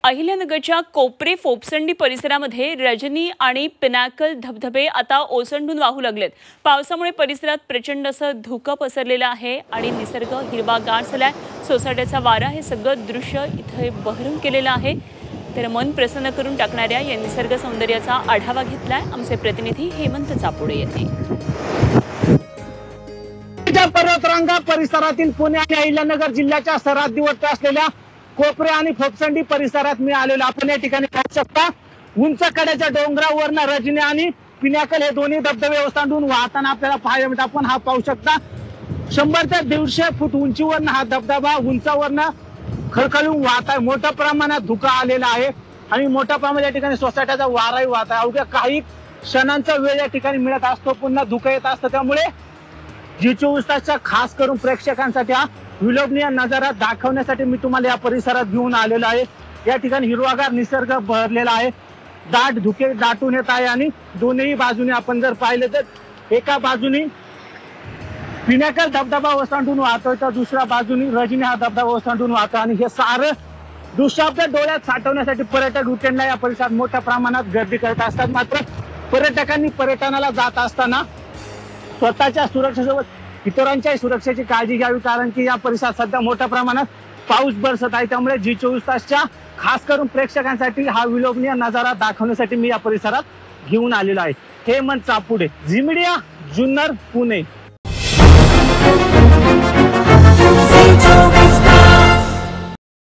अहिल्यानगरच्या कोपरे फोपसंडी परिसरामध्ये रजनी आणि पिनॅकल धबधबे आता ओसंडून वाहू लागलेत। पावसामुळे परिसरात प्रचंड असं धुकं पसरलेलं आहे आणि निसर्ग हिरवागार झालाय। सोसाट्याचा वारा हे सगळं दृश्य इथे बहरून केलेलं आहे। तर मन प्रसन्न करून टाकणाऱ्या या निसर्ग सौंदर्याचा आढावा घेतलाय आमचे प्रतिनिधी हेमंत चापुडे यांनी। पर्वतरांगा परिसरातील पुणे आणि अहिल्यानगर जिल्ह्याच्या सरहद्दीवर असलेल्या कोपरे आणि फोपसंडी परिसरात मी आलेलो। आपण या ठिकाणी पाहू शकता उंच कड्याच्या डोंगरावरनं रजनी आणि पिनॅकल हे दोन्ही धबधबे ओसंडून वाहताना आपल्याला पाहायला मिळतात। आपण हा पाहू शकता 100 ते 150 फूट उंचीवरनं हा धबधबा उंचावरनं खळखळून वाहत आहे। मोठ्या प्रमाणात धुकं आलेला आहे आणि मोठ्या प्रमाणात या ठिकाणी सोसाट्याचा वाराही वाहत आहे। अवघ्या काही क्षणांचा वेळ या ठिकाणी मिळत असतो, पुन्हा धुकं येत असतं। त्यामुळे जी24 तासच्या खास करून प्रेक्षकांसाठी हा विलोभनीय नजारा दाखवण्यासाठी मी तुम्हाला या परिसरात घेऊन आलेलो आहे। या ठिकाणी हिरवागार निसर्ग भरलेला आहे, दाट धुके दाटून येत आहे आणि दोन्ही बाजूने आपण जर पाहिलं तर एका बाजूने पिनॅकल धबधबा ओसंडून वाहतोय तर दुसऱ्या बाजूने रजनी हा धबधबा ओसंडून वाहतो आणि हे सारं दृश्य आपल्या डोळ्यात साठवण्यासाठी पर्यटक वीकेंडला या परिसरात मोठ्या प्रमाणात गर्दी करत असतात। मात्र पर्यटकांनी पर्यटनाला जात असताना स्वतःच्या सुरक्षेसोबत इतरांच्या सुरक्षेची काळजी घ्यावी, कारण की या परिसरात सध्या मोठ्या प्रमाणात पाऊस बरसत आहे। त्यामुळे जी24 तासच्या खास करून प्रेक्षकांसाठी हा विलोभनीय नजारा दाखवण्यासाठी मी या परिसरात घेऊन आलेलो आहे। हेमंत चापुडे, झी मीडिया, जुन्नर, पुणे।